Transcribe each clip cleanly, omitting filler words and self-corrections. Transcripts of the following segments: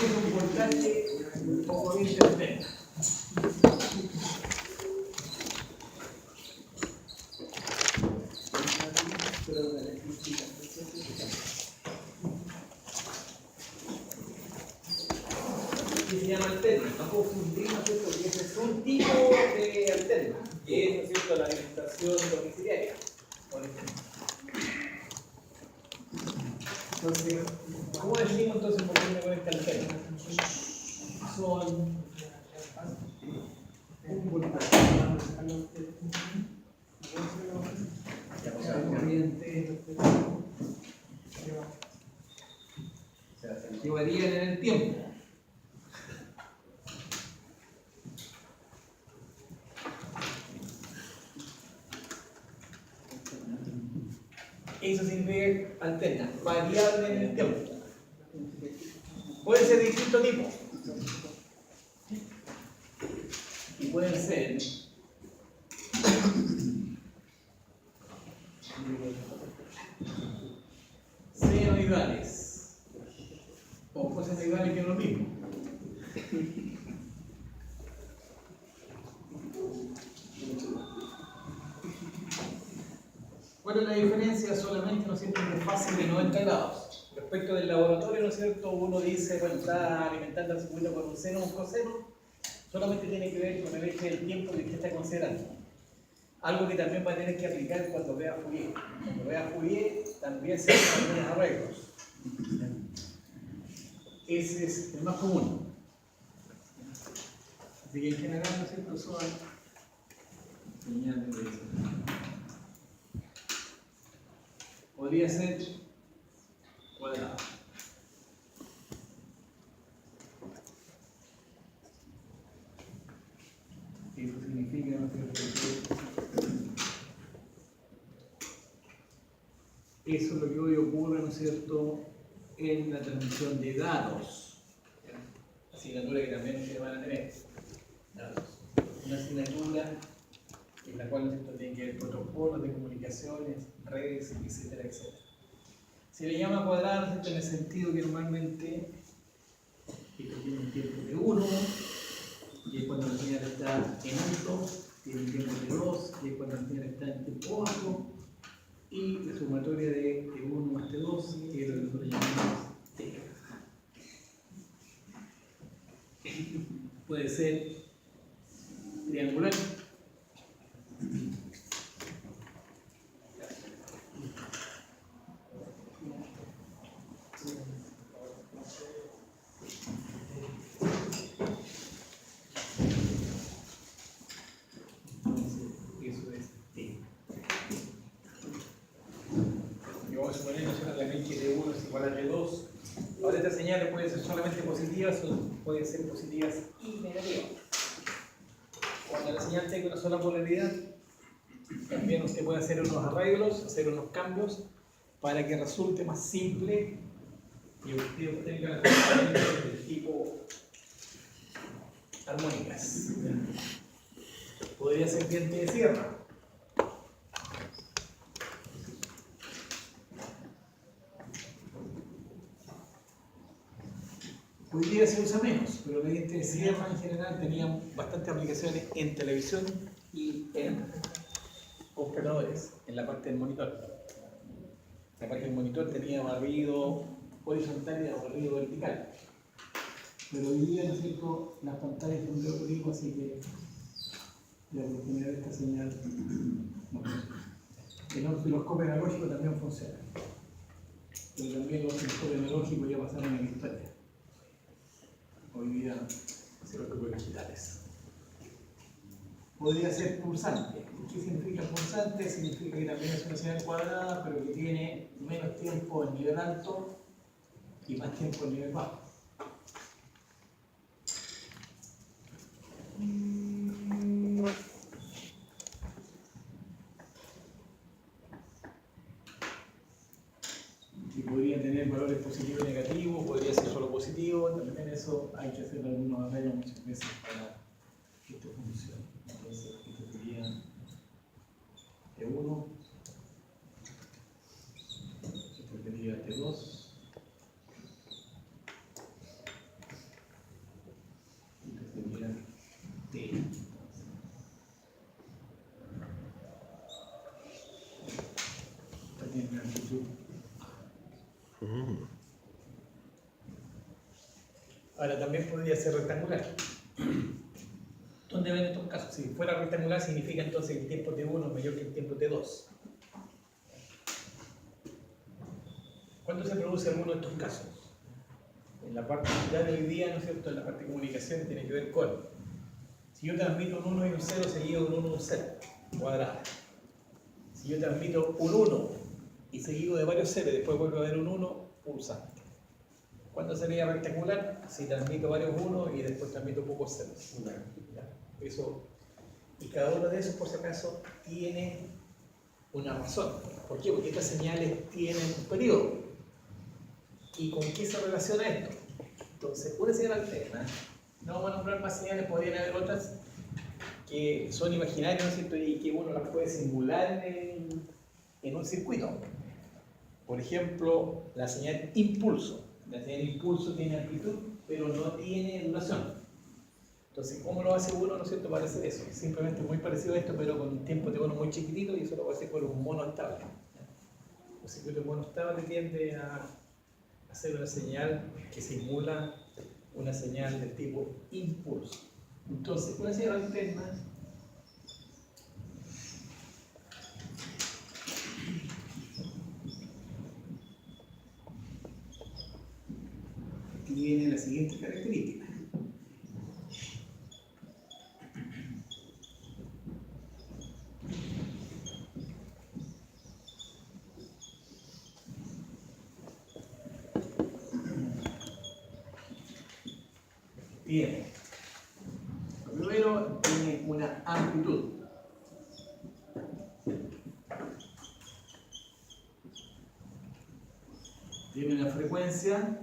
es un voltaje o corriente alterna. Que se llama alterna, no confundimos esto, porque ese es un tipo de alterna, que es, ¿no es cierto?, la alimentación domiciliaria, por ejemplo. Entonces, ¿cómo decimos entonces por qué una corriente alterna? Son un voltaje, la corriente que varían en el tiempo. Eso significa alterna, variable en el tiempo. Pueden ser de distinto tipo. Y pueden ser senoidales o cosenoidales, que es lo mismo. ¿Cuál es la diferencia? Solamente, ¿no es cierto?, de fase de 90 grados. Respecto del laboratorio, ¿no es cierto?, uno dice, bueno, está alimentando al circuito con un seno o un coseno, solamente tiene que ver con el eje del tiempo que usted está considerando. Algo que también va a tener que aplicar cuando vea Fourier. Cuando vea Fourier, también se hacen algunos arreglos. Ese es el más común. Así que en general, ¿no es cierto?, son señales de eso. Podría ser cuadrado. Eso significa, ¿no es cierto?, que eso es lo que hoy ocurre, ¿no es cierto?, en la transmisión de datos. Asignatura que también ustedes van a tener. Datos. Una asignatura en la cual, ¿no es cierto?, tiene que ver protocolos de comunicaciones, redes, etcétera, etcétera. Se le llama cuadrado, ¿no es cierto?, en el sentido que normalmente esto tiene un tiempo de 1, y es cuando la señal está en alto, tiene un tiempo de 2, y es cuando la señal está en tiempo bajo, y la sumatoria de T1 más T2, que es lo que nosotros llamamos T. Puede ser triangular. Ahora estas señales pueden ser solamente positivas o pueden ser positivas y negativas. Cuando la señal tenga una sola polaridad, también usted puede hacer unos arreglos, hacer unos cambios para que resulte más simple y usted obtenga las funciones del tipo armónicas. Podría ser diente de sierra. Hoy día se usa menos, pero el diente de sierra en general tenía bastantes aplicaciones en televisión y en computadores, en la parte del monitor. La parte del monitor tenía barrido horizontal y barrido vertical. Pero hoy día, ¿no es cierto?, las pantallas son de otro tipo, así que la oportunidad de esta señal no funciona. El osciloscopio analógico también funciona. Pero también los osciloscopios analógicos ya pasaron en la historia. Hoy día osciloscopios digitales. Podría ser pulsante. ¿Qué significa pulsante? Significa que también es una señal cuadrada, pero que tiene menos tiempo en nivel alto y más tiempo en nivel bajo. Y podría tener valores positivos y negativos, podría ser solo positivo, también eso hay que hacer algunos arreglos muchas veces para que esto funcione. Entonces, esto sería T1, esto sería T2, Ahora también podría ser rectangular. ¿Dónde ven estos casos? Si fuera rectangular significa entonces que el tiempo T1 es mayor que el tiempo T2. ¿Cuándo se produce alguno de estos casos? En la parte ya de hoy día, ¿no es cierto? En la parte de comunicación tiene que ver con si yo transmito un 1 y un 0 seguido de un 1 y un 0 cuadrada. Si yo transmito un 1 y seguido de varios 0 y después vuelve a haber un 1 pulsante. ¿Cuándo sería rectangular? Si transmito varios 1 y después transmito pocos ceros. Eso, y cada uno de esos, por si acaso, tiene una razón. ¿Por qué? Porque estas señales tienen un periodo. ¿Y con qué se relaciona esto? Entonces, una señal alterna, no vamos a nombrar más señales, podrían haber otras que son imaginarias, ¿no es cierto? Y que uno las puede simular en un circuito. Por ejemplo, la señal impulso. La señal impulso tiene amplitud, pero no tiene duración. Entonces, ¿cómo lo hace uno, no es cierto, para hacer eso? Simplemente muy parecido a esto, pero con un tiempo de bono muy chiquitito, y eso lo va a hacer con un mono estable. Un circuito mono estable tiende a hacer una señal que simula una señal de tipo impulso. Entonces, una señal alterna tiene la siguiente característica. Primero tiene una amplitud. Tiene una frecuencia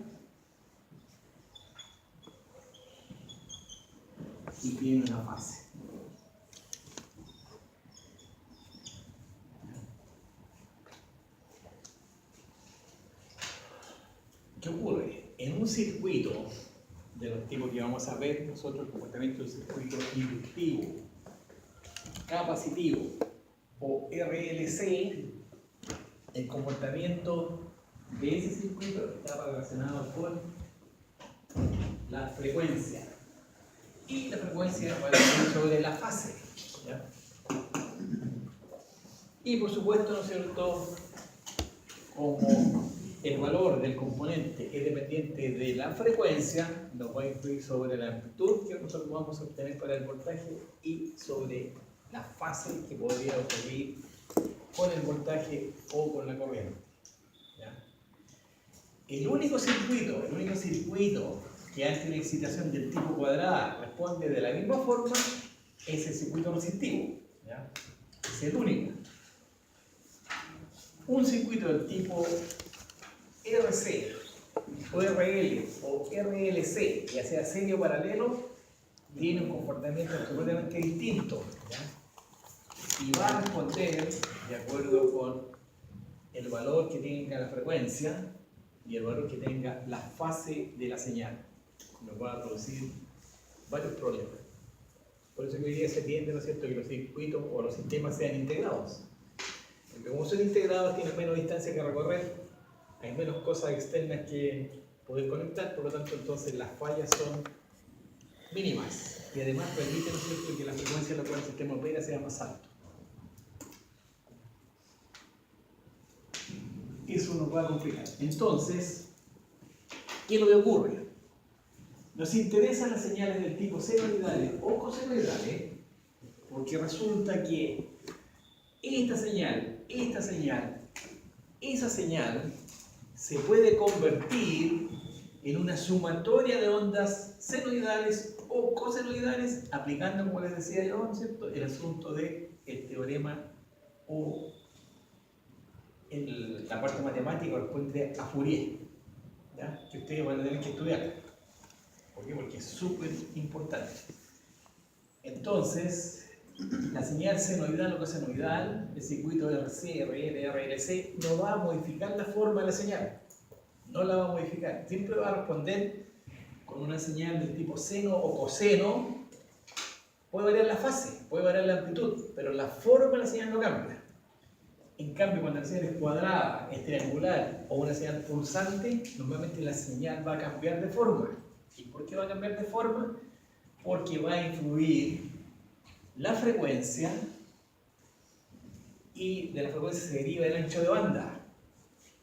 y tiene una fase. ¿Qué ocurre? En un circuito de los tipos que vamos a ver nosotros, el comportamiento del circuito inductivo, capacitivo o RLC, el comportamiento de ese circuito está relacionado con la frecuencia. Y la frecuencia va a depender sobre la fase. ¿Ya? Y por supuesto, ¿no es cierto?, como el valor del componente es dependiente de la frecuencia, nos va a influir sobre la amplitud que nosotros vamos a obtener para el voltaje y sobre la fase que podría ocurrir con el voltaje o con la corriente. ¿Ya? El único circuito que ante una excitación del tipo cuadrada responde de la misma forma es el circuito resistivo. ¿Ya? Es el único. Un circuito del tipo RC o RL o RLC, ya sea serie o paralelo, tiene un comportamiento absolutamente distinto, ¿ya? Y va a responder de acuerdo con el valor que tenga la frecuencia y el valor que tenga la fase de la señal. Nos va a producir varios problemas. Por eso que hoy día se tiende, ¿no es cierto?, que los circuitos o los sistemas sean integrados. Porque como son integrados, tienen menos distancia que recorrer, hay menos cosas externas que poder conectar, por lo tanto, entonces las fallas son mínimas y además permiten, ¿no es cierto?, que la frecuencia en la cual el sistema opera sea más alto. Eso nos va a complicar. Entonces, ¿qué es lo que ocurre? Nos interesan las señales del tipo senoidales o cosenoidales porque resulta que esa señal se puede convertir en una sumatoria de ondas senoidales o cosenoidales aplicando, como les decía yo, ¿no es cierto?, el asunto del teorema o la parte matemática corresponde a Fourier, ¿ya?, que ustedes van a tener que estudiar. ¿Por qué? Porque es súper importante. Entonces, la señal senoidal o cosenoidal, el circuito RC, RL, RLC, no va a modificar la forma de la señal. No la va a modificar. Siempre va a responder con una señal del tipo seno o coseno. Puede variar la fase, puede variar la amplitud, pero la forma de la señal no cambia. En cambio, cuando la señal es cuadrada, es triangular o una señal pulsante, normalmente la señal va a cambiar de forma. ¿Y por qué va a cambiar de forma? Porque va a influir la frecuencia y de la frecuencia se deriva el ancho de banda.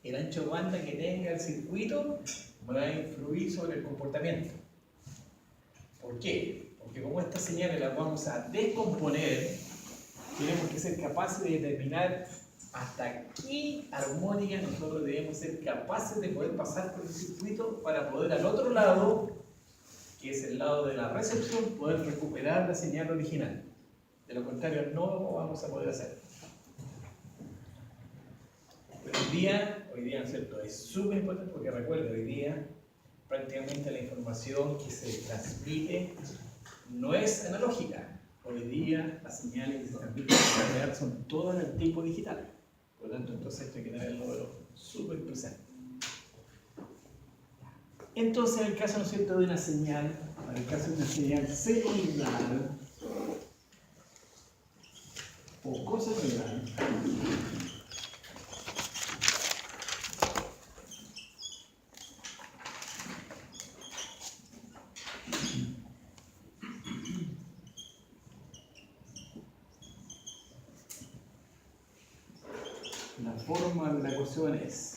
El ancho de banda que tenga el circuito va a influir sobre el comportamiento. ¿Por qué? Porque como estas señales las vamos a descomponer, tenemos que ser capaces de determinar hasta qué armónica nosotros debemos ser capaces de poder pasar por el circuito para poder al otro lado, que es el lado de la recepción, poder recuperar la señal original. De lo contrario, no lo vamos a poder hacer. Pero hoy día, ¿no es cierto?, es súper importante porque recuerda, hoy día prácticamente la información que se transmite no es analógica. Hoy día las señales que se transmiten en realidad son todas en el tipo digital. Por lo tanto, entonces esto hay que tenerlo súper presente. Entonces, en el caso, ¿no es cierto?, de una señal, en el caso de una señal senoidal o cosenoidal, la forma de la ecuación es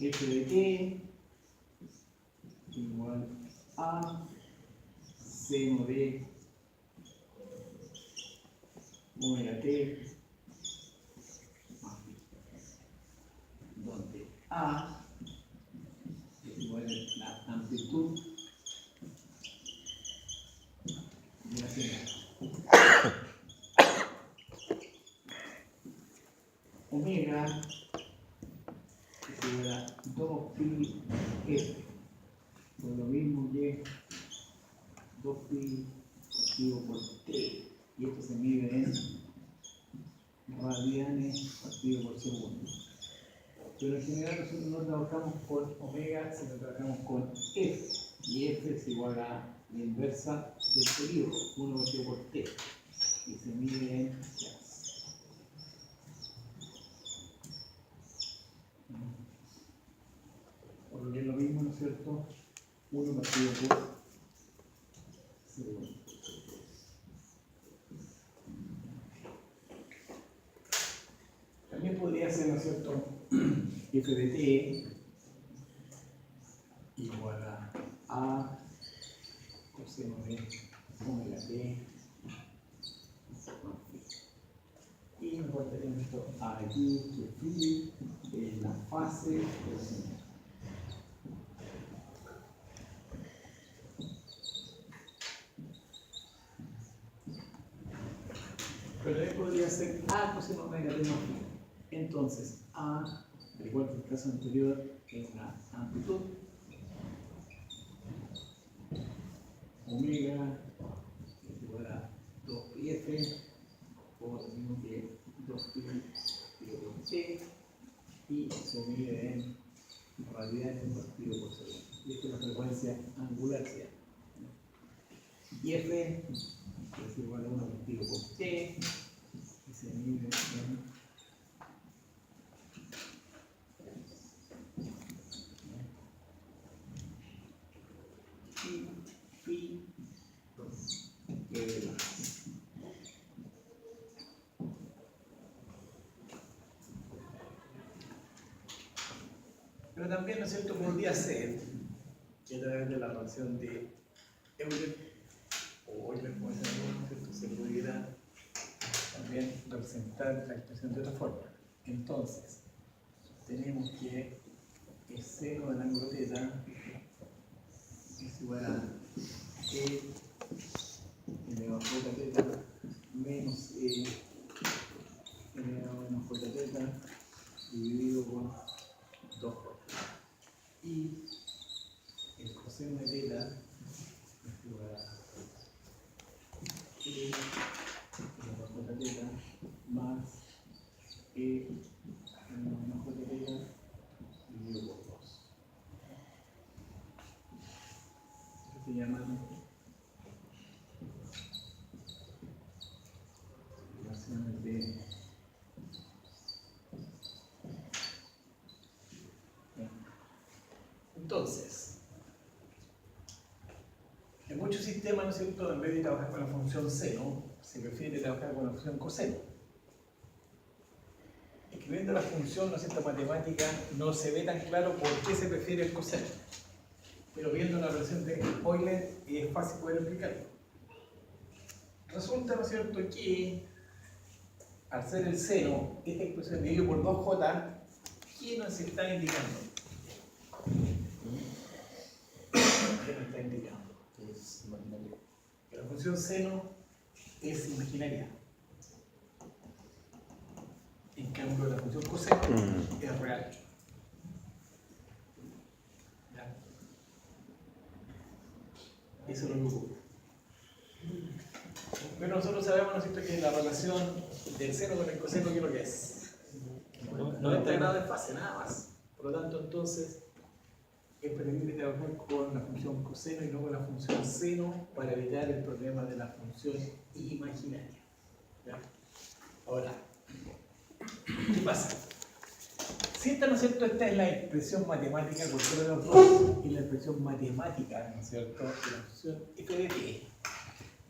f de t igual a seno de omega t más b, donde a es igual a la amplitud de la señal. Omega es igual a 2pi f, por lo mismo que 2pi partido por t, y esto se mide en radianes partido por segundo. Pero en general nosotros no trabajamos con omega, sino trabajamos con f, y f es igual a la inversa del periodo, 1 partido por t, y se mide en gas. Por lo que es lo mismo, ¿no es cierto?, 1 partido por segundo. También podría ser, ¿no es cierto?, f de t igual a coseno de omega t, y me faltaría esto aquí, que phi es la fase de la señal. Pero también podría ser a coseno omega t más phi. Entonces, a, al igual que el caso anterior, es la amplitud, omega es igual a 2pi f, o lo mismo que 2pi por t, y se mide en radianes partido por segundo. Y esta es la frecuencia angular, ¿cierto? Y f es igual a 1 partido por t, y se mide en phi de Pero también, ¿no es cierto?, podría ser que a través de la relación de Euler o Euler, como se llama, ¿no es cierto?, se pudiera también representar la expresión de otra forma. Entonces, tenemos que el seno del ángulo θ es igual a E elevado a jθ menos E elevado a menos jθ dividido por 2j. Y el coseno de θ es igual a E elevado a jθ más E elevado a menos jθ dividido por 2. Esto se llama relación Entonces, en muchos sistemas, ¿no es cierto?, en vez de trabajar con la función seno, se prefiere trabajar con la función coseno. Escribiendo la función, ¿no es cierto?, matemática, no se ve tan claro por qué se prefiere el coseno. Pero viendo la relación de Euler es fácil poder explicarlo. Resulta, ¿no es cierto?, que al ser el seno, esta expresión dividido por 2j, ¿qué nos está indicando? ¿Qué nos está indicando? Es imaginario. Que la función seno es imaginaria. En cambio, la función coseno es real. ¿Ya? Eso es lo que ocurre. Pero nosotros sabemos, ¿no es cierto?, que la relación del seno con el coseno, ¿qué es lo que es? 90 grados de fase, nada más. Por lo tanto, entonces, es preferible trabajar con la función coseno y no con la función seno para evitar el problema de la función imaginaria. ¿Ya? Ahora, ¿qué pasa? Si esta, ¿no es cierto?, esta es la expresión matemática, cualquiera de los dos, y la expresión matemática, ¿no es cierto?, de la función f de t.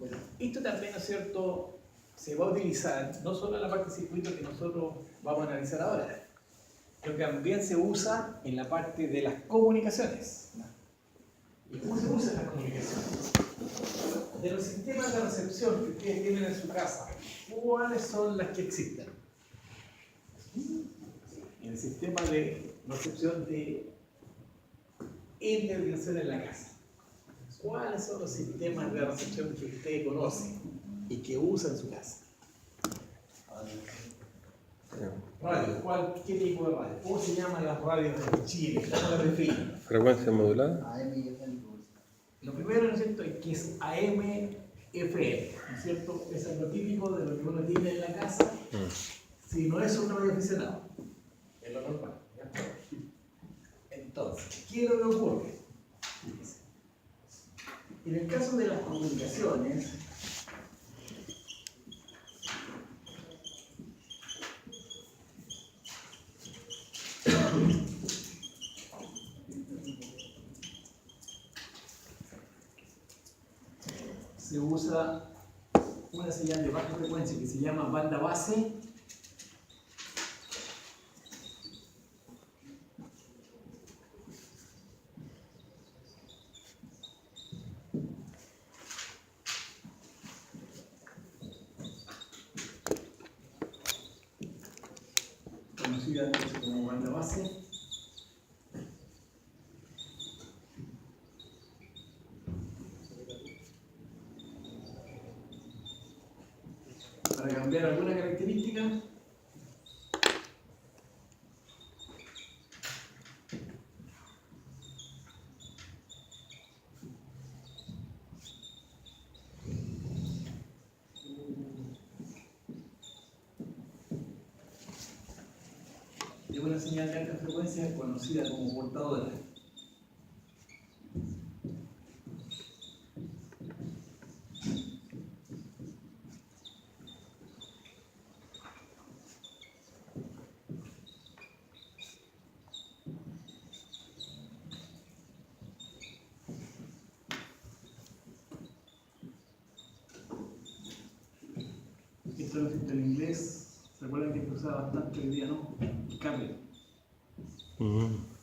Bueno, esto también, ¿no es cierto?, se va a utilizar no solo en la parte de circuito que nosotros vamos a analizar ahora, sino que también se usa en la parte de las comunicaciones. ¿Y cómo se usan las comunicaciones? De los sistemas de recepción que ustedes tienen en su casa, ¿cuáles son las que existen? En el sistema de recepción de intervención en la casa. ¿Cuáles son los sistemas de recepción que usted conoce y que usa en su casa? Radio. ¿Qué tipo de radio? ¿Cómo se llaman las radios de Chile? ¿Cómo las definen? Frecuencia modulada. AM y FM. Lo primero, ¿no es cierto?, es que es AM, FM, ¿no es cierto? Eso es lo típico de lo que uno tiene en la casa, si no es un radioaficionado. Es lo normal. ¿Ya? Entonces, ¿qué es lo que ocurre? En el caso de las comunicaciones, se usa una señal de baja frecuencia que se llama banda base. Conocida como banda base. Para cambiar alguna característica, es una señal de alta frecuencia conocida como portadora. Esto lo siento en inglés. ¿Se acuerdan que se usaba bastante hoy día, no? El cable.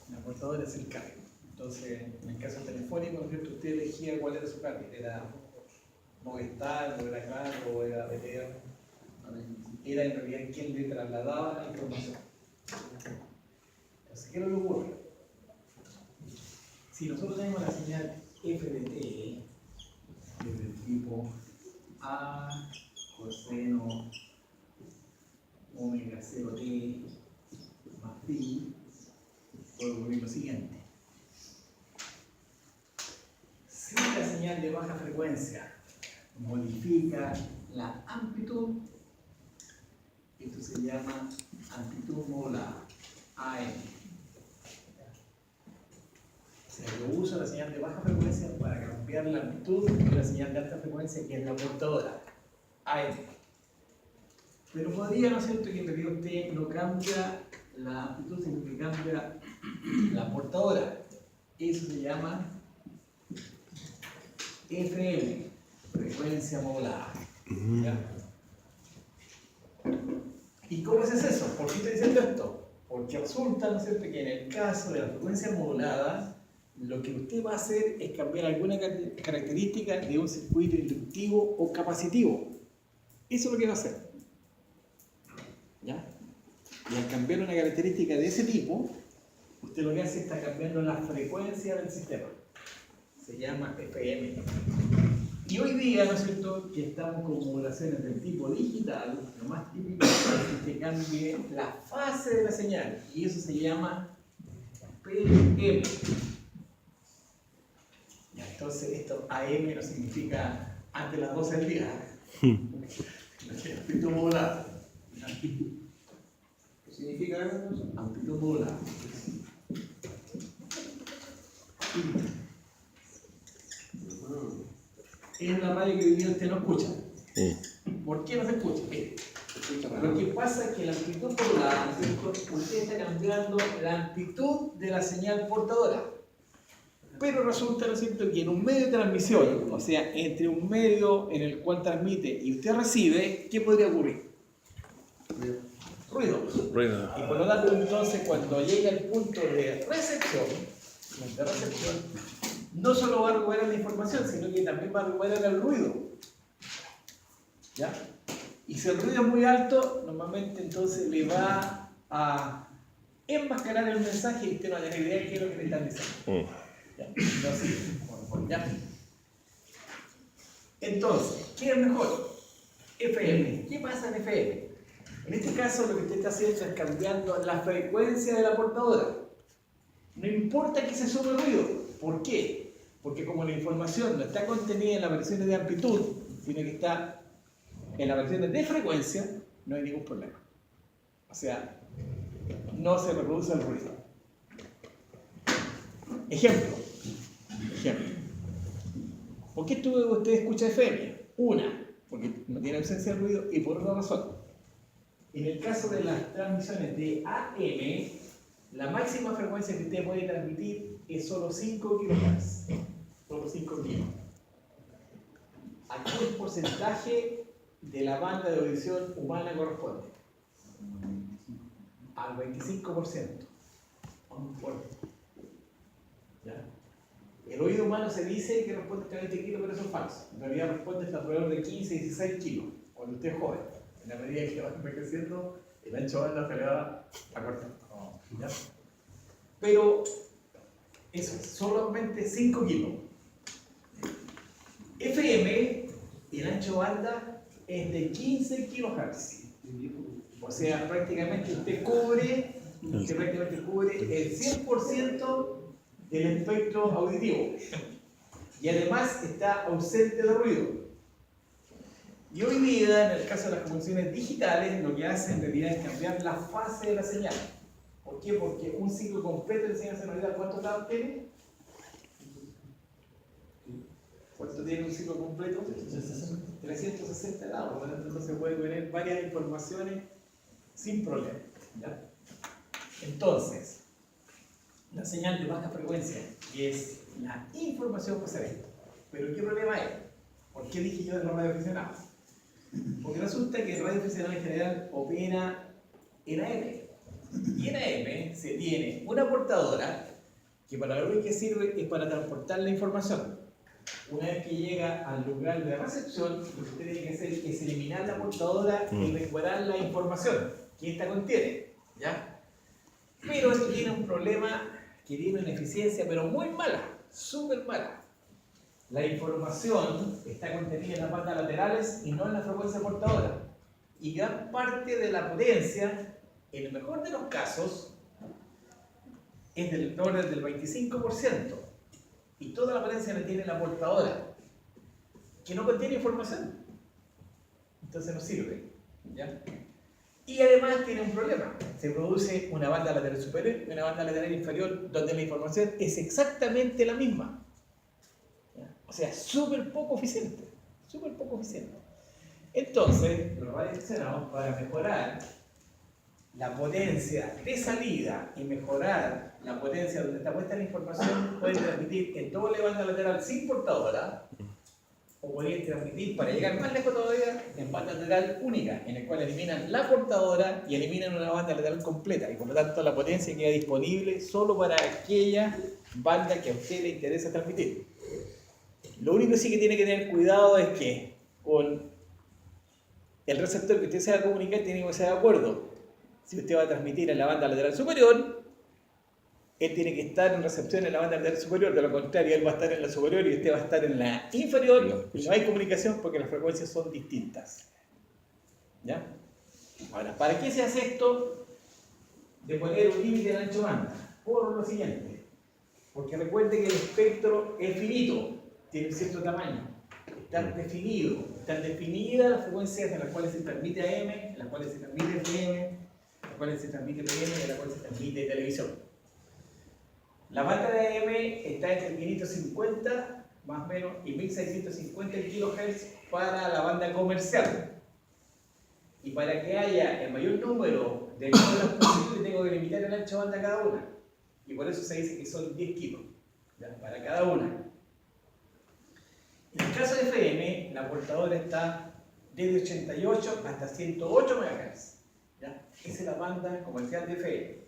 La portadora es el cable. Entonces, en el caso telefónico, ¿no es cierto?, usted elegía cuál era su cable. Era Movistar, o era Claro, o era BTR. Era en realidad quien le trasladaba la información. Entonces, ¿qué es lo que ocurre? Si nosotros tenemos la señal f de t, que es del tipo A coseno omega 0t más pi, puedo ocurrir lo siguiente. Si la señal de baja frecuencia modifica la amplitud, esto se llama amplitud modulada, AM. O sea, yo uso la señal de baja frecuencia para cambiar la amplitud de la señal de alta frecuencia, que es la portadora, AM. Pero podría, ¿no es cierto?, que en realidad usted no cambia la amplitud, sino que cambia la portadora. Eso se llama FM, frecuencia modulada. ¿Ya? ¿Y cómo es eso? ¿Por qué estoy diciendo esto? Porque resulta, ¿no es cierto?, que en el caso de la frecuencia modulada, lo que usted va a hacer es cambiar alguna característica de un circuito inductivo o capacitivo. Eso es lo que va a hacer. ¿Ya? Y al cambiar una característica de ese tipo, usted lo que hace es está cambiando la frecuencia del sistema. Se llama FM. Y hoy día, ¿no es cierto?, que estamos con modulaciones del tipo digital, lo más típico es que usted cambie la fase de la señal. Y eso se llama PM. Ya, entonces, esto AM no significa antes de las 12 del día. Amplitud modulada. ¿Qué significa eso? Amplitud modulada. Es una radio que hoy día usted no escucha. ¿Por qué no se escucha? Lo que pasa es que la amplitud modulada, usted está cambiando la amplitud de la señal portadora. Pero resulta, ¿no es cierto?, que en un medio de transmisión, o sea, entre un medio en el cual transmite y usted recibe, ¿qué podría ocurrir? Ruido. Y por lo tanto, entonces, cuando llega el punto de recepción, no solo va a recuperar la información, sino que también va a recuperar el ruido. ¿Ya? Y si el ruido es muy alto, normalmente entonces le va a enmascarar el mensaje y usted no va a tener idea de qué es lo que le están diciendo. ¿Ya? No sirve. ¿Ya? Entonces, ¿qué es mejor? FM. ¿Qué pasa en FM? En este caso, lo que usted está haciendo es cambiando la frecuencia de la portadora. No importa que se sume el ruido. ¿Por qué? Porque como la información no está contenida en las versiones de amplitud, sino que está en las versiones de frecuencia, no hay ningún problema. O sea, no se reproduce el ruido. Ejemplo. ¿Por qué usted escucha FM? Una, porque no tiene ausencia de ruido, y por otra razón. En el caso de las transmisiones de AM, la máxima frecuencia que usted puede transmitir es solo 5 kHz. Solo 5 kHz. ¿A qué porcentaje de la banda de audición humana corresponde? Al 25%. Muy fuerte. ¿Ya? El oído humano se dice que responde hasta 20 kilos, pero eso es falso. En realidad responde hasta alrededor de 15, 16 kilos cuando usted es joven. En la medida que va envejeciendo, el ancho de banda se le va acortando. ¿Ya? Pero eso es solamente 5 kilos. FM, el ancho de banda es de 15 kHz. O sea, prácticamente usted cubre el 100% del espectro auditivo. Y además está ausente de ruido. Y hoy día, en el caso de las comunicaciones digitales, lo que hace en realidad es cambiar la fase de la señal. ¿Por qué? Porque un ciclo completo de señal sonoridad, ¿cuántos lados tiene? ¿Cuánto tiene un ciclo completo? 360 lados. Por lo tanto, entonces puede tener varias informaciones sin problema. ¿Ya? Entonces, la señal de baja frecuencia, que es la información procedente. Pero ¿qué problema hay? ¿Por qué dije yo de los radioaficionados? Porque resulta que el radioaficionado en general opera en AM. Y en AM se tiene una portadora que para lo que sirve es para transportar la información. Una vez que llega al lugar de recepción, lo que usted tiene que hacer es eliminar la portadora y recuperar la información que esta contiene. ¿Ya? Pero esto tiene un problema que tiene una eficiencia, pero muy mala, súper mala. La información está contenida en las bandas laterales y no en la frecuencia portadora. Y gran parte de la potencia, en el mejor de los casos, es del orden del 25%. Y toda la potencia la tiene la portadora, que no contiene información. Entonces no sirve. ¿Ya? Y además tiene un problema. Se produce una banda lateral superior y una banda lateral inferior, donde la información es exactamente la misma. ¿Ya? O sea, súper poco eficiente. Súper poco eficiente. Entonces, los radioaficionados, para mejorar la potencia de salida y mejorar la potencia donde está puesta la información, puede transmitir en doble banda lateral sin portadora, o puede transmitir para llegar más lejos todavía en banda lateral única, en el cual eliminan la portadora y eliminan una banda lateral completa, y por lo tanto la potencia queda disponible solo para aquella banda que a usted le interesa transmitir. Lo único sí que tiene que tener cuidado es que con el receptor que usted se va a comunicar tiene que ser de acuerdo. Si usted va a transmitir en la banda lateral superior, él tiene que estar en recepción en la banda lateral superior, de lo contrario él va a estar en la superior y usted va a estar en la inferior, y no hay comunicación porque las frecuencias son distintas. ¿Ya? Ahora, ¿para qué se hace esto de poner un límite de ancho banda? Por lo siguiente, porque recuerde que el espectro es finito, tiene un cierto tamaño, están definidas las frecuencias en las cuales se transmite AM, en las cuales se transmite FM, en las cuales se transmite PM y en las cuales se transmite televisión. La banda de AM está entre 550 más o menos y 1650 kHz para la banda comercial. Y para que haya el mayor número de modelos posible, tengo que limitar el ancho de banda a cada una. Y por eso se dice que son 10 kilos, ¿ya? Para cada una. En el caso de FM, la portadora está desde 88 hasta 108 MHz. ¿Ya? Esa es la banda comercial de FM.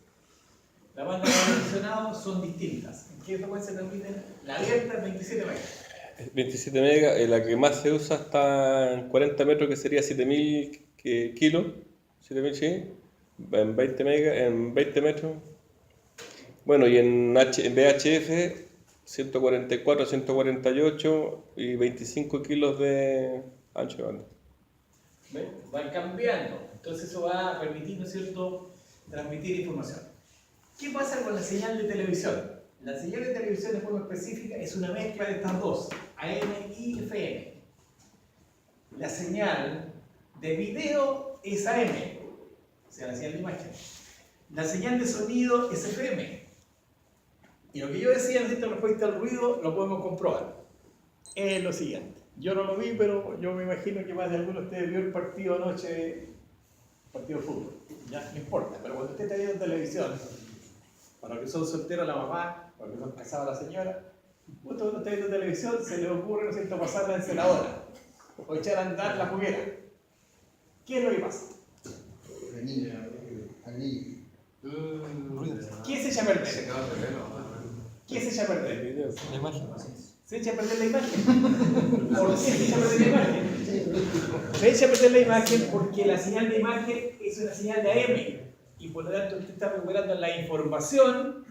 La banda que hemos mencionado son distintas. ¿En qué frecuencia transmiten? La abierta es 27 MHz. 27 megas, la que más se usa está en 40 metros, que sería 7000 kilos. 7000, sí. En 20 megas, en 20 metros. Bueno, y en VHF, 144, 148 y 25 kilos de ancho de banda. ¿Ven? Van cambiando. Entonces eso va a permitir, ¿no es cierto?, transmitir información. ¿Qué pasa con la señal de televisión? La señal de televisión de forma específica es una mezcla de estas dos, AM y FM. La señal de video es AM, o sea, la señal de imagen. La señal de sonido es FM. Y lo que yo decía respecto al ruido, lo podemos comprobar. Es lo siguiente. Yo no lo vi, pero yo me imagino que más de alguno de ustedes vio el partido anoche, partido de fútbol. Ya, no importa, pero cuando usted está viendo televisión, para los que son solteros la mamá, para los que son casados la señora, justo cuando está viendo televisión se le ocurre, ¿no es cierto?, pasar la enceladora o echar a andar la juguera. ¿Qué es lo que pasa? ¿Qué se echa a perder? ¿Qué se echa a perder? La imagen. Se echa a perder la imagen. ¿Por qué se echa a perder la imagen? Se echa a perder la imagen porque la señal de imagen es una señal de AM y por lo tanto usted está recuperando la información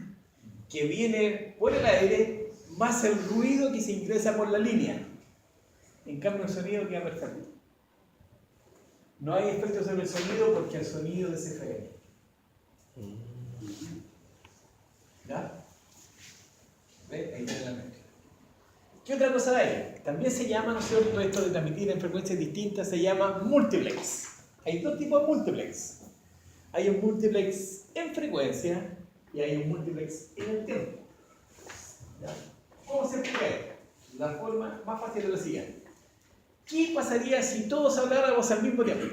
que viene por el aire más el ruido que se ingresa por la línea. En cambio el sonido queda perfecto. No hay efecto sobre el sonido porque el sonido es FM. ¿Ya? ¿Ve? Ahí tiene la mezcla. ¿Qué otra cosa hay? También se llama, ¿no es cierto?, esto de transmitir en frecuencias distintas, se llama multiplex. Hay dos tipos de multiplex. Hay un multiplex en frecuencia y hay un multiplex en el tiempo. ¿Ya? ¿Cómo se explica esto? La forma más fácil es la siguiente. ¿Qué pasaría si todos habláramos al mismo tiempo?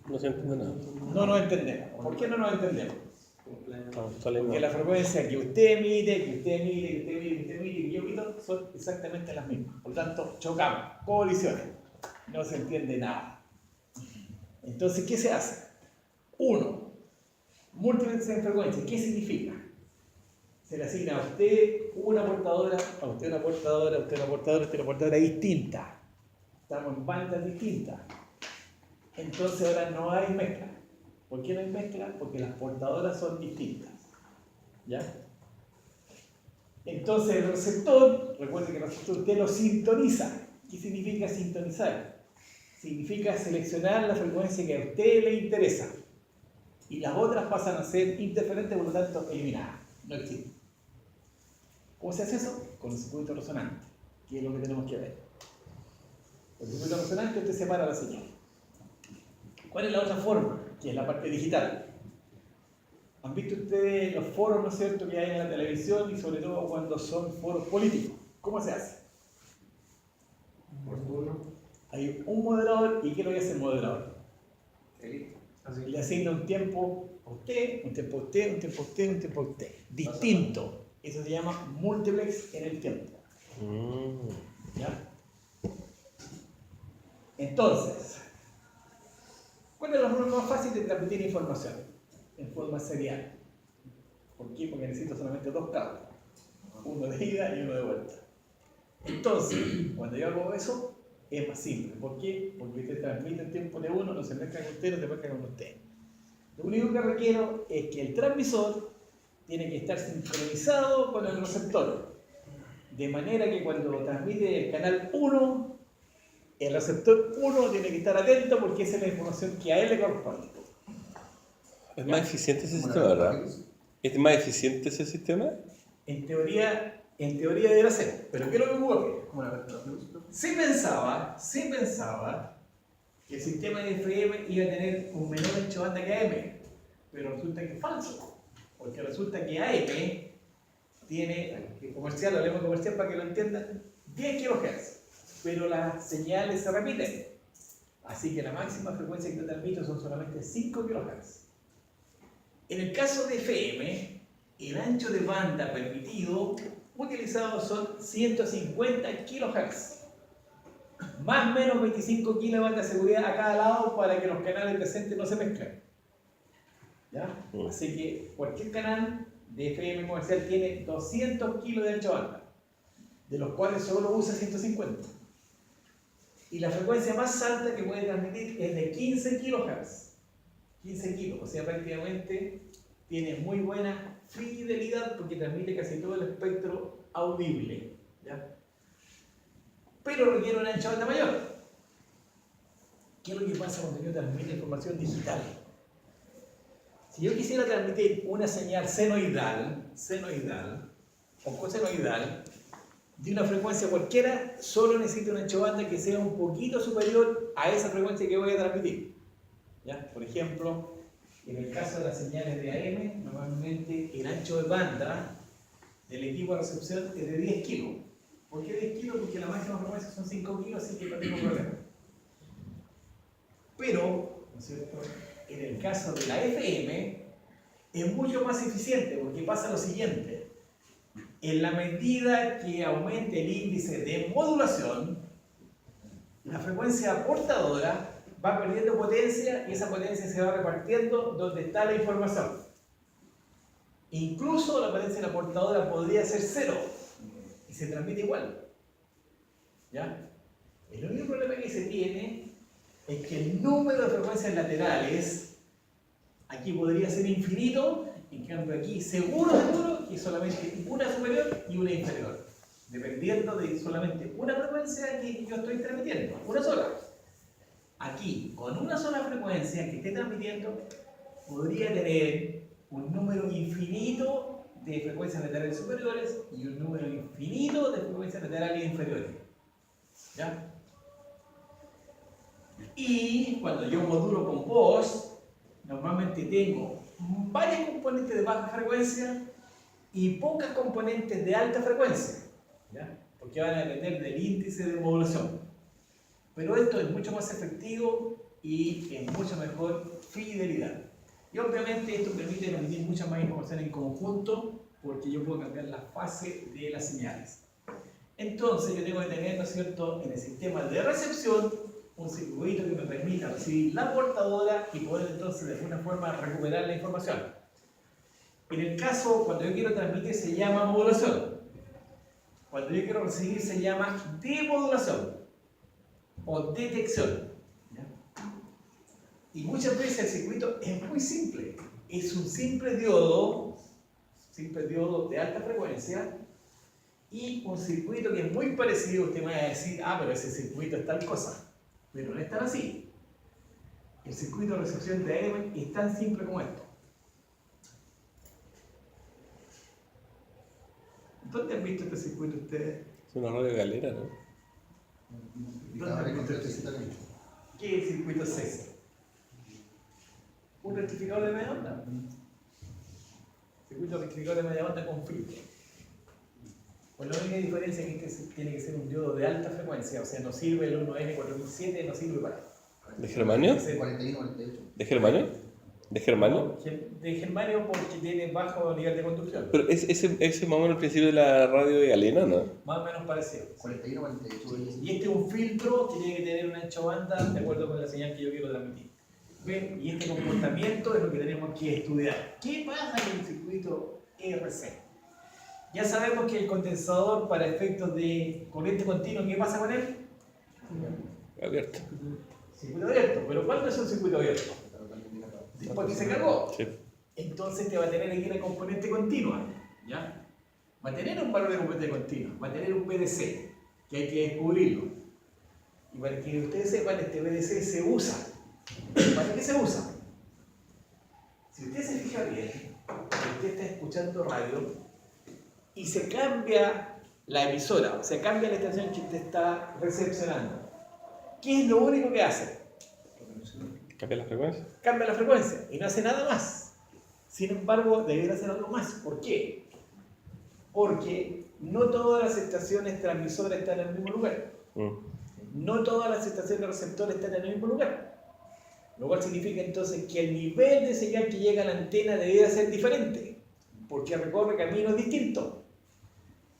No se entiende nada. No nos entendemos. ¿Por qué no nos entendemos? Porque Porque la frecuencia que usted emite, que usted emite, que usted emite, que usted emite, que yo emito, son exactamente las mismas. Por lo tanto, chocamos, colisiones. No se entiende nada. Entonces, ¿qué se hace? Uno, múltiples en frecuencia. ¿Qué significa? Se le asigna a usted una portadora, a usted una portadora, a usted una portadora, a usted una portadora distinta. Estamos en bandas distintas. Entonces ahora no hay mezcla. ¿Por qué no hay mezcla? Porque las portadoras son distintas. ¿Ya? Entonces el receptor, recuerde que el receptor usted lo sintoniza. ¿Qué significa sintonizar? Significa seleccionar la frecuencia que a usted le interesa. Y las otras pasan a ser interferentes, por lo tanto eliminadas. No existen. ¿Cómo se hace eso? Con el circuito resonante, que es lo que tenemos que ver. Con el circuito resonante usted separa la señal. ¿Cuál es la otra forma? Que es la parte digital. ¿Han visto ustedes los foros, ¿no es cierto?, que hay en la televisión y sobre todo cuando son foros políticos? ¿Cómo se hace? Hay un moderador y ¿qué es lo que hace el moderador? Le asigna un tiempo a usted, un tiempo a usted, un tiempo a usted, un tiempo a usted. Distinto. Eso se llama multiplex en el tiempo. ¿Ya? Entonces, ¿cuál es la forma más fácil de transmitir información? En forma serial. ¿Por qué? Porque necesito solamente dos cables. Uno de ida y uno de vuelta. Entonces, cuando yo hago eso, es más simple. ¿Por qué? Porque usted transmite el tiempo de uno, no se mezcla con usted, no se mezcla con usted. Lo único que requiero es que el transmisor tiene que estar sincronizado con el receptor. De manera que cuando transmite el canal 1, el receptor 1 tiene que estar atento porque esa es la información que a él le corresponde. ¿Es más eficiente ese sistema, verdad? ¿Es más eficiente ese sistema? En teoría debería ser. Pero ¿qué es lo que ocurre? Se pensaba que el sistema de FM iba a tener un menor ancho de banda que AM, pero resulta que es falso, porque resulta que AM tiene, comercial, hablemos comercial para que lo entiendan, 10 kHz, pero las señales se repiten, así que la máxima frecuencia que yo transmito son solamente 5 kHz. En el caso de FM, el ancho de banda permitido utilizado son 150 kHz. Más o menos 25 kilovatios de seguridad a cada lado para que los canales presentes no se mezclen. ¿Ya? Así que cualquier canal de FM comercial tiene 200 kilos de ancho banda, de los cuales solo usa 150. Y la frecuencia más alta que puede transmitir es de 15 kHz. 15 kilos, o sea, prácticamente tiene muy buena fidelidad porque transmite casi todo el espectro audible. ¿Ya? Pero requiere un ancho de banda mayor. ¿Qué es lo que pasa cuando yo transmito información digital? Si yo quisiera transmitir una señal senoidal o cosenoidal de una frecuencia cualquiera, solo necesito un ancho de banda que sea un poquito superior a esa frecuencia que voy a transmitir. ¿Ya? Por ejemplo, en el caso de las señales de AM, normalmente el ancho de banda del equipo de recepción es de 10 kilos. ¿Por qué 10 kilos? Porque la máxima frecuencia son 5 kilos, así que no tengo problema. Pero, ¿no es cierto?, en el caso de la FM, es mucho más eficiente, porque pasa lo siguiente. En la medida que aumente el índice de modulación, la frecuencia portadora va perdiendo potencia y esa potencia se va repartiendo donde está la información. Incluso la potencia de la portadora podría ser 0 y se transmite igual. ¿Ya? El único problema que se tiene es que el número de frecuencias laterales aquí podría ser infinito, en cambio aquí seguro que es solamente una superior y una inferior, dependiendo de solamente una frecuencia que yo estoy transmitiendo, una sola. Aquí, con una sola frecuencia que esté transmitiendo, podría tener un número infinito de frecuencias laterales superiores y un número infinito de frecuencias laterales inferiores. ¿Ya? Y cuando yo modulo con voz, normalmente tengo varios componentes de baja frecuencia y pocas componentes de alta frecuencia, ¿ya? Porque van a depender del índice de modulación. Pero esto es mucho más efectivo y es mucho mejor fidelidad. Y obviamente esto permite transmitir mucha más información en conjunto porque yo puedo cambiar la fase de las señales. Entonces yo tengo que tener, ¿no es cierto?, en el sistema de recepción un circuito que me permita recibir la portadora y poder entonces de alguna forma recuperar la información. En el caso, cuando yo quiero transmitir se llama modulación. Cuando yo quiero recibir se llama demodulación o detección. ¿Ya? Y muchas veces el circuito es muy simple. Es un simple diodo de alta frecuencia y un circuito que es muy parecido. Usted me va a decir, pero ese circuito es tal cosa. Pero no es tan así. El circuito de recepción de AM es tan simple como esto. ¿Dónde han visto este circuito ustedes? Es una radio galera, ¿no? ¿Dónde han visto este circuito? ¿Qué es el circuito C? Un rectificador de media onda. Circuito rectificador de media onda con filtro. Pues la única diferencia es que este tiene que ser un diodo de alta frecuencia, o sea, no sirve el 1N4007, no sirve para. ¿De germanio? Sí. 41, 48. ¿De germanio? ¿De germanio? No, de germanio porque tiene bajo nivel de conducción. Pero ese más o menos el principio de la radio de galena, ¿no? Más o menos parecido. 41, 48. Y este es un filtro que tiene que tener un ancho banda de acuerdo con la señal que yo quiero transmitir. ¿Ven? Y este comportamiento es lo que tenemos que estudiar. ¿Qué pasa con el circuito RC? Ya sabemos que el condensador para efectos de corriente continua, ¿qué pasa con él? Abierto. Circuito abierto. ¿Pero cuándo es un circuito abierto? Después que se cargó. Sí. Entonces te va a tener aquí una componente continua. ¿Ya? Va a tener un valor de componente continua. Va a tener un BDC, que hay que descubrirlo. Y para que ustedes sepan, este BDC se usa. ¿Para qué se usa? Si usted se fija bien, usted está escuchando radio y se cambia la emisora, o sea, cambia la estación que usted está recepcionando. ¿Qué es lo único que hace? ¿Cambia la frecuencia? Cambia la frecuencia y no hace nada más. Sin embargo, debería hacer algo más. ¿Por qué? Porque no todas las estaciones transmisoras están en el mismo lugar. No todas las estaciones receptoras están en el mismo lugar. Lo cual significa entonces que el nivel de señal que llega a la antena debería ser diferente, porque recorre caminos distintos.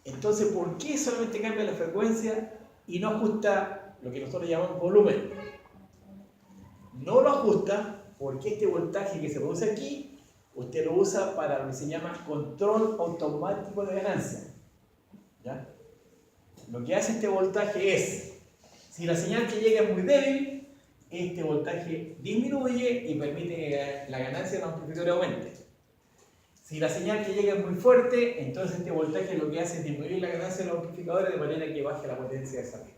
Entonces, ¿por qué solamente cambia la frecuencia y no ajusta lo que nosotros llamamos volumen? No lo ajusta porque este voltaje que se produce aquí, usted lo usa para lo que se llama control automático de ganancia. ¿Ya? Lo que hace este voltaje es, si la señal que llega es muy débil, este voltaje disminuye y permite que la ganancia del amplificador aumente. Si la señal que llega es muy fuerte, entonces este voltaje lo que hace es disminuir la ganancia de los amplificadores de manera que baje la potencia de salida.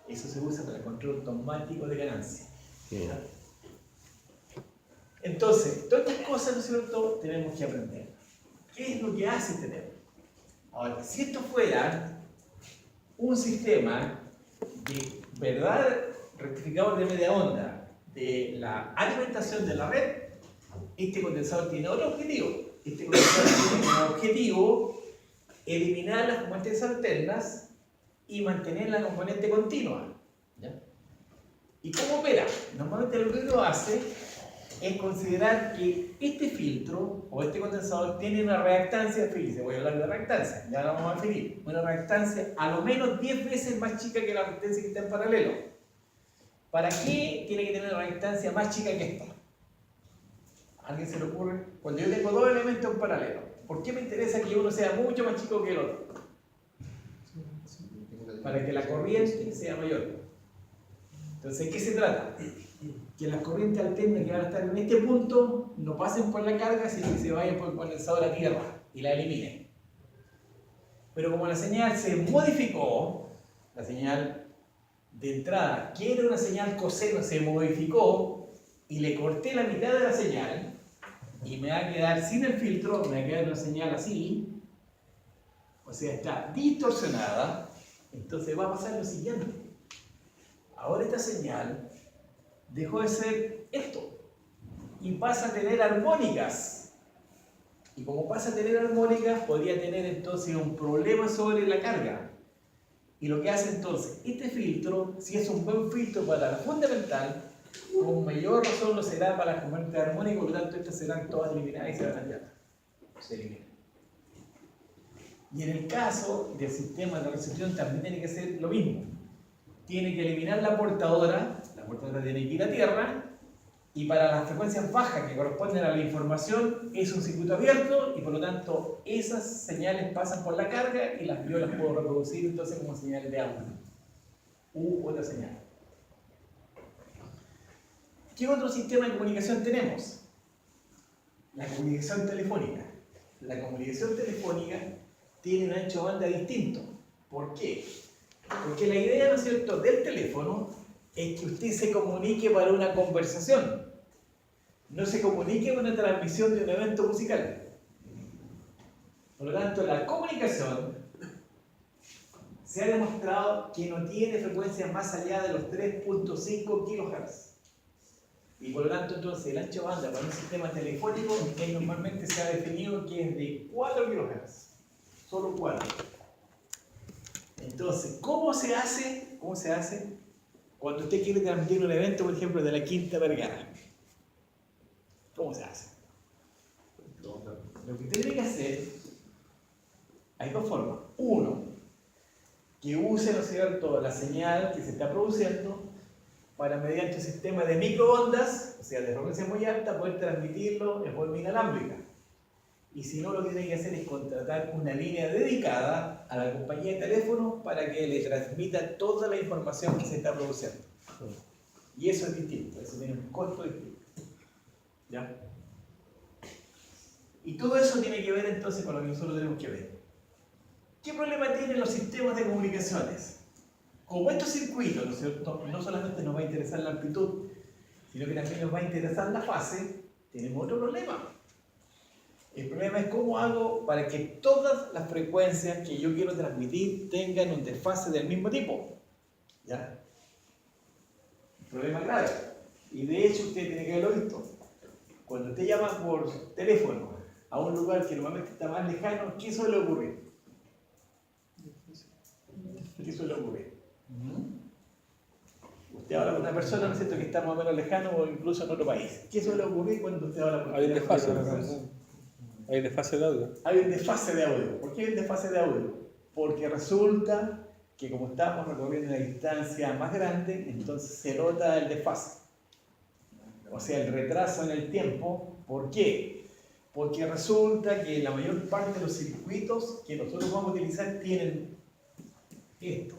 Eso se usa para el control automático de ganancia. ¿Ya? Entonces, todas estas cosas, ¿no es cierto?, tenemos que aprender. ¿Qué es lo que hace este tema? Ahora, si esto fuera un sistema de verdad rectificador de media onda de la alimentación de la red, este condensador tiene otro objetivo. Este condensador tiene como objetivo eliminar las componentes alternas y mantener la componente continua. ¿Ya? ¿Y cómo opera? Normalmente lo que uno hace es considerar que este filtro o este condensador tiene una reactancia, fíjense, voy a hablar de reactancia, ya la vamos a definir, una reactancia a lo menos 10 veces más chica que la reactancia que está en paralelo. ¿Para qué tiene que tener una reactancia más chica que esta? ¿A alguien se le ocurre? Cuando yo tengo dos elementos en paralelo, ¿por qué me interesa que uno sea mucho más chico que el otro? Para que la corriente sea mayor. Entonces, ¿de qué se trata? Que las corrientes alternas que van a estar en este punto no pasen por la carga, sino que se vayan por el condensador a tierra y la eliminen. Pero como la señal se modificó, la señal de entrada, que era una señal coseno, se modificó y le corté la mitad de la señal y me va a quedar sin el filtro, me va a quedar una señal así, o sea, está distorsionada. Entonces va a pasar lo siguiente. Ahora esta señal dejó de ser esto y pasa a tener armónicas. Y como pasa a tener armónicas, podría tener entonces un problema sobre la carga. Y lo que hace entonces, este filtro, si es un buen filtro para la fundamental, con mayor razón lo será para las componentes armónicas, por lo tanto estas serán todas eliminadas y se van a tirar. Se eliminan. Y en el caso del sistema de recepción también tiene que ser lo mismo. Tiene que eliminar la portadora tiene que ir a tierra, y para las frecuencias bajas que corresponden a la información es un circuito abierto y por lo tanto esas señales pasan por la carga y yo las puedo reproducir entonces como señales de audio u otra señal. ¿Qué otro sistema de comunicación tenemos? La comunicación telefónica. La comunicación telefónica tiene un ancho de banda distinto. ¿Por qué? Porque la idea, ¿no es cierto?, del teléfono es que usted se comunique para una conversación, no se comunique para una transmisión de un evento musical. Por lo tanto, la comunicación se ha demostrado que no tiene frecuencias más allá de los 3.5 kHz. Y por lo tanto, entonces, el ancho de banda para un sistema telefónico que normalmente se ha definido que es de 4 kHz. Solo 4. Entonces, ¿cómo se hace? Cuando usted quiere transmitir un evento, por ejemplo, de la Quinta Vergara, ¿cómo se hace? Lo que usted tiene que hacer, hay dos formas. Uno, que use, ¿no es cierto?, la señal que se está produciendo para, mediante un sistema de microondas, o sea, de frecuencia muy alta, poder transmitirlo en forma inalámbrica. Y si no, lo que tiene que hacer es contratar una línea dedicada a la compañía de teléfono para que le transmita toda la información que se está produciendo. Y eso es distinto, eso tiene un costo distinto. ¿Ya? Y todo eso tiene que ver entonces con lo que nosotros tenemos que ver. ¿Qué problema tienen los sistemas de comunicaciones? Como estos circuitos, ¿no es cierto?, no solamente nos va a interesar la amplitud, sino que también nos va a interesar la fase, tenemos otro problema. El problema es cómo hago para que todas las frecuencias que yo quiero transmitir tengan un desfase del mismo tipo. ¿Ya? Problema grave. Y de hecho usted tiene que haberlo visto. Cuando usted llama por teléfono a un lugar que normalmente está más lejano, ¿qué suele ocurrir? ¿Qué suele ocurrir? Usted habla con una persona, ¿no es cierto?, que está más o menos lejano o incluso en otro país. ¿Qué suele ocurrir cuando usted habla por Hay un teléfono? desfase. Hay desfase de audio. Hay un desfase de audio. ¿Por qué hay un desfase de audio? Porque resulta que como estamos recorriendo una distancia más grande, entonces se nota el desfase. O sea, el retraso en el tiempo. ¿Por qué? Porque resulta que la mayor parte de los circuitos que nosotros vamos a utilizar tienen esto.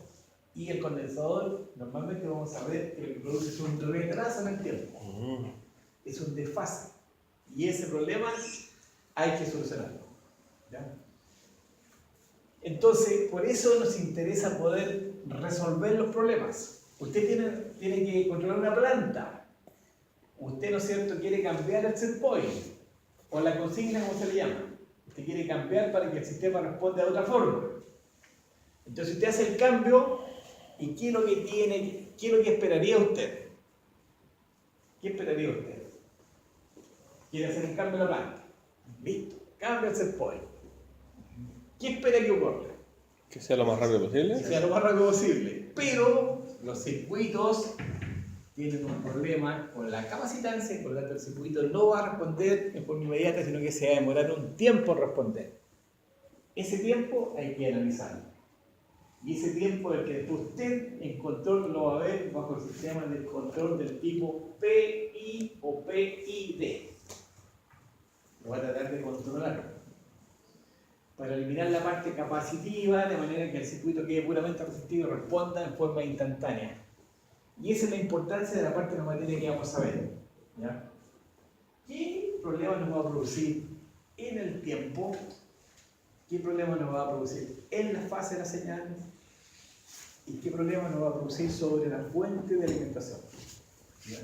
Y el condensador, normalmente vamos a ver que lo que produce es un retraso en el tiempo. Es un desfase. Y ese problema hay que solucionarlo. ¿Ya? Entonces, por eso nos interesa poder resolver los problemas. Usted tiene que controlar una planta. Usted, ¿no es cierto?, quiere cambiar el set point, o la consigna, como se le llama. Usted quiere cambiar para que el sistema responda de otra forma. Entonces usted hace el cambio, ¿y qué es lo que esperaría usted? ¿Qué esperaría usted? Quiere hacer un cambio en la planta. Listo, cambia el set point. ¿Qué espera que ocurra? Que sea lo más rápido posible. Que sea lo más rápido posible. Pero los circuitos tienen un problema con la capacitancia, y por lo tanto el circuito no va a responder en forma inmediata, sino que se va a demorar un tiempo en responder. Ese tiempo hay que analizarlo. Y ese tiempo es el que después usted en control lo va a ver bajo el sistema de control del tipo PI o PID. Lo va a tratar de controlar para eliminar la parte capacitiva, de manera que el circuito quede puramente resistivo y responda en forma instantánea. Y esa es la importancia de la parte normativa que vamos a ver. ¿Ya? ¿Qué problema nos va a producir en el tiempo? ¿Qué problema nos va a producir en la fase de la señal? ¿Y qué problema nos va a producir sobre la fuente de alimentación? ¿Ya?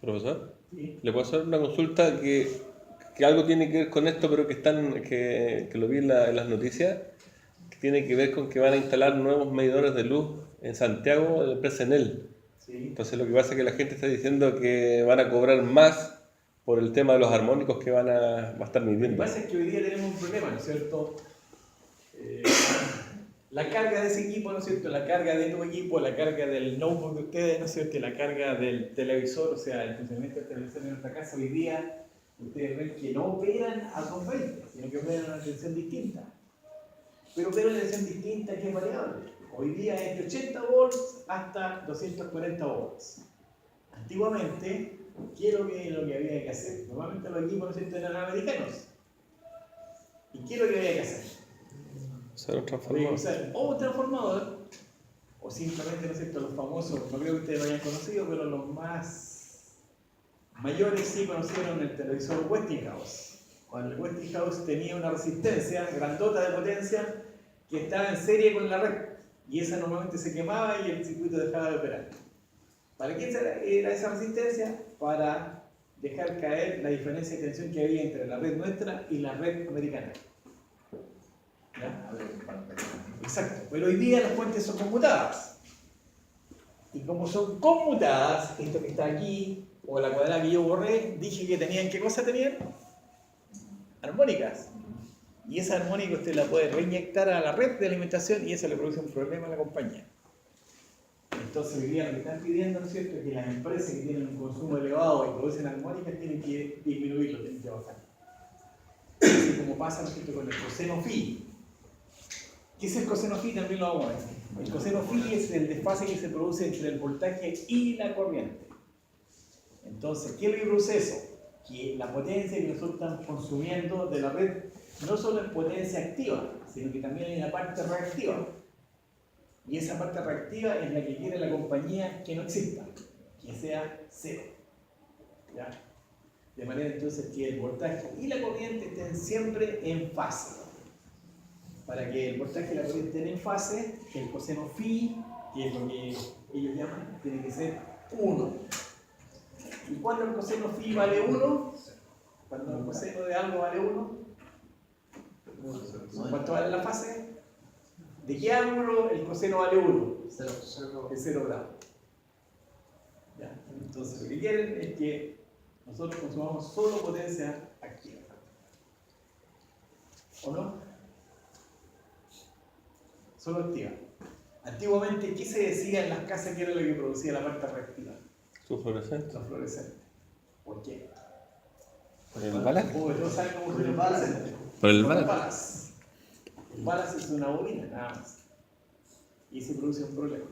Profesor, ¿Sí? ¿le puedo hacer una consulta que algo tiene que ver con esto, pero que lo vi en las noticias, que tiene que ver con que van a instalar nuevos medidores de luz en Santiago de la empresa Enel? ¿Sí? Entonces lo que pasa es que la gente está diciendo que van a cobrar más por el tema de los armónicos que va a estar Lo que midiendo. pasa es que hoy día tenemos un problema, ¿no es cierto? La carga de ese equipo, ¿no es cierto? La carga de tu equipo, la carga del notebook de ustedes, ¿no es cierto? Y la carga del televisor, o sea, el funcionamiento del televisor en nuestra casa hoy día, ustedes ven que no operan a 220, sino que operan a una tensión distinta. Pero operan a una tensión distinta que es variable. Hoy día es de 80 volts hasta 240 volts. Antiguamente, ¿qué es lo que había que hacer? Normalmente los equipos, ¿no es cierto?, eran americanos. ¿Y qué es lo que había que hacer? Usar un Había que transformador. usar o un transformador, o simplemente, ¿no es cierto?, los famosos, no creo que ustedes lo hayan conocido, pero los más mayores sí conocieron el televisor Westinghouse. Cuando el Westinghouse tenía una resistencia grandota de potencia que estaba en serie con la red, y esa normalmente se quemaba y el circuito dejaba de operar. ¿Para qué era esa resistencia? Para dejar caer la diferencia de tensión que había entre la red nuestra y la red americana. ¿Ya? Exacto, pero hoy día las fuentes son conmutadas. Y como son conmutadas, esto que está aquí, o la cuadrada que yo borré, dije que tenían, ¿qué cosa tenían? Armónicas. Y esa armónica usted la puede reinyectar a la red de alimentación y eso le produce un problema a la compañía. Entonces hoy día lo que están pidiendo, ¿no es cierto?, es que las empresas que tienen un consumo elevado y producen armónicas tienen que disminuirlo, tienen que bajar. Así como pasa, ¿no es cierto?, con el coseno phi. ¿Qué es el coseno phi? También lo vamos a ver. El coseno phi es el desfase que se produce entre el voltaje y la corriente. Entonces, ¿qué es lo que produce eso? Que la potencia que nosotros estamos consumiendo de la red no solo es potencia activa, sino que también hay una parte reactiva. Y esa parte reactiva es la que quiere la compañía que no exista, que sea cero. ¿Ya? De manera entonces que el voltaje y la corriente estén siempre en fase. Para que el voltaje y la corriente estén en fase, el coseno phi, que es lo que ellos llaman, tiene que ser 1. ¿Y cuando el coseno phi vale 1? Cuando el coseno de algo vale 1, ¿cuánto vale la fase? ¿De qué ángulo el coseno vale 1? De 0 grados. ¿Ya? Entonces lo que quieren es que nosotros consumamos solo potencia activa. ¿O no? Solo activa. Antiguamente, ¿qué se decía en las casas que era lo que producía la parte reactiva? Su fluorescente. Los fluorescentes. ¿Por qué? Por el balas. Todos saben cómo Por el los balas. fluorescentes. Por el Por balas. balas. El balas es una bobina, nada más. Y se produce un problema.